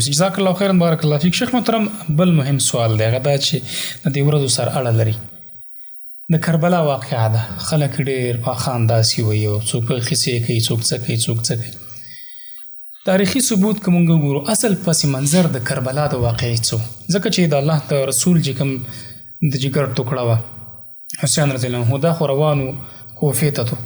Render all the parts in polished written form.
جزاک الله خیرا بارک الله فیک. شیخ محترم بل مهم سوال دی هغه دا چې د دې ورځو سره اړه لري. د کربلا واقعه ده، خلک ډېر پاخه انداسي وایي او څوک په قصې کوي، څوک څه کوي، څوک څه کوي. تاریخي ثبوت که مونږ وګورو اصل پس منظر د کربلا د واقعې څه ځکه چې د الله د رسول چې کوم د جګر ټوکړه وه حسین رضی الله عنه دا خو روانو کوفې ته تو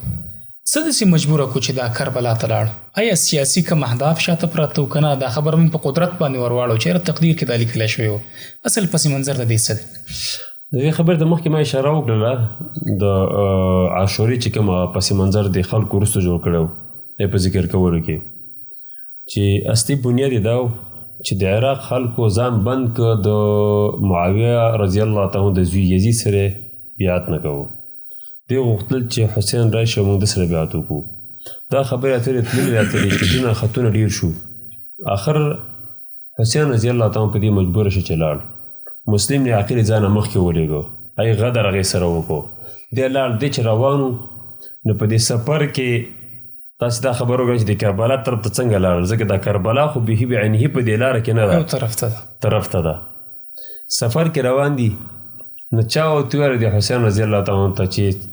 څه داسې مجبوره کړو چې دا کربلا ته لاړو؟ آیا سیاسي کوم اهداف شاته پراته و که نه؟ دا خبر موږ په قدرت باندې ورواړو چېرې تقدیر کې دا لیکلی شوی و. اصل پس منظر د دې څه دی؟ د دې خبرې ته مخکې ما اشاره وکړله د عاشوري چې کوم پس منظر د خلکو وروسته جوړ کړی و په ذکر کولو کې چې اصلي بنیاد یې دا و چې د عراق خلکو ځان بند که د معاویه رضی الله تعالی عنه د زوی یزید سره بیعت نه کوو. دوی غوښتل چې حسین راشي او موږ د سره بیعت وکړو. دا خبرې اترې تللې راتللې چې دونه خطونه ډېر شو. آخر حسین رضی الله تعالی عنه په دې مجبوره شو چې لاړ. مسلم نه عاقل ځانه مخکې ولېږو، هغې غدر هغې سره وکړو. دی لاړ، دی چې روان و نو په دې سفر کې تاسې دا خبر وکړه چې د کربلا طرف ته څنګه لاړل، ځکه دا کربلا خو بیخي بعینه په دې لاره کې نه ده، یو طرف ته ده. سفر کې روان دي نو چا ورته وویل د حسین رضی الله تعالی عنه ته چې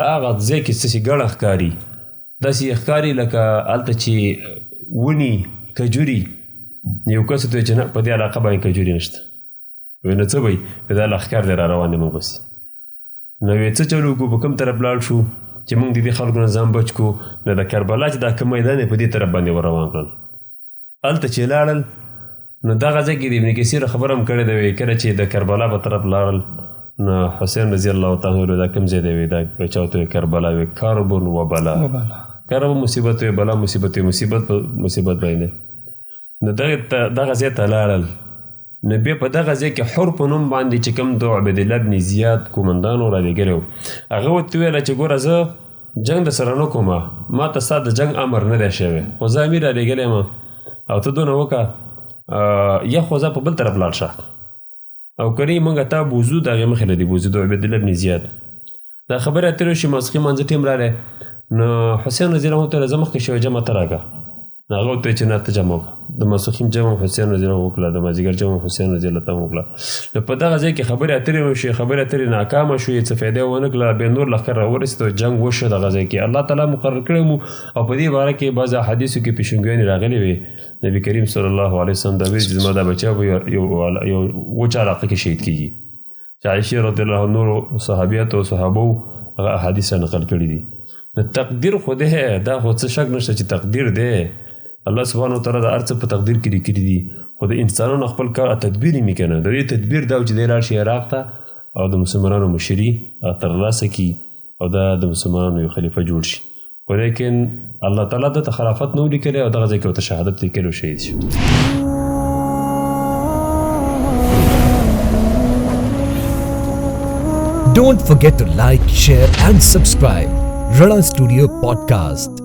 هغه ځای کې څه ګڼه ښکاري، داسې ښکاري لکه هلته چې ونې کجوري. یو کس ورته وویل چې نه په دې علاقه باندې کجوري نشته. وایي نو څه به وي؟ دا لښکر دی را روان دی موږ پسې. نو وایي څه چل وکړو، په کوم طرف لاړ شو چې موږ د دې خلکو نه ځان بچ کړو؟ نو د کربلا چې دا کوم میدان دی په دې طرف باندې ور روان کړل. هلته چې لاړل نو دغه ځای کې د ابن کثیر خبره هم کړې ده، وایي کله چې د کربلا په طرف لاړل نو حسین رضی الله تعالی عنه دا کوم ځای دی؟ وایي دا چا ورته وایي کربلا، وایي کرب و بلا. کرب مصیبت وایي، بلا مصیبت وایي، مصیبت په مصیبت باندې. نو دغه ځای ته لاړل. نو بیا په دغه ځای کې حر په نوم باندې چې کوم د عبیدالله بن زیاد کومندان و رالېږلی و، هغه ورته وویله چې ګوره زه جنګ در سره نه کومه، ما ته ستا د جنګ امر نه دی شوی، خو زه امیر رالېږلی یم او ته دونه وکړه یا خو زه په بل طرف لاړ شه او کنی موږ ته بوځو د هغې مخې له دې بوځو د عبیدالله بن زیاد. دا خبرې اترې وشي، ماسخي مانځه ټیم راغلی. نو حسین رضی الله عنه ته زه مخکې شوی جمع ته راکړه. نو هغه ورته وایي چې نه ته جمع وکړه. د ماسخیم جمع حسین رضی الله وکړه، د مازدیګر جمع حسین رضی الله تعالی وکړه. نو په دغه ځای کې خبرې اترې وشي، خبرې اترې ناکامه شوې، څه فایده یې ونه کړله. بیا نور لښکر راورسېد او جنګ وشو دغه ځای کې. الله تعالی مقرر کړی مو او په دې باره کې بعض احادیثو کې پیشنګویانې راغلې وې. نبي کریم صلی الله علیه وسلم دا ویل چې زما دا بچی به یو وچه علاقه کې شهید کېږي. چې عایشې رضی الله عنها نورو صحابیاتو او صحابو هغه احادیث نقل کړي دي. نو تقدیر خو دی، دا خو څه شک نشته چې تقدیر دی. الله سبحانه وتعالی د هر څه په تقدیر کې لیکلي دي، خو د انسانانو خپل کار تدبیر یې میکنه. د دې تدبیر دا و چې دی لاړ شي عراق ته او د مسلمانانو مشري ترلاسه کړي او دا د مسلمانانو یو خلیفه جوړ شي. خو لیکن الله تعالی دته خلافت نه و لیکلی او دغه ځای کې ورته شهادت لیکلی او شهید شو. Don't forget to like, share and subscribe. Rana Studio Podcast.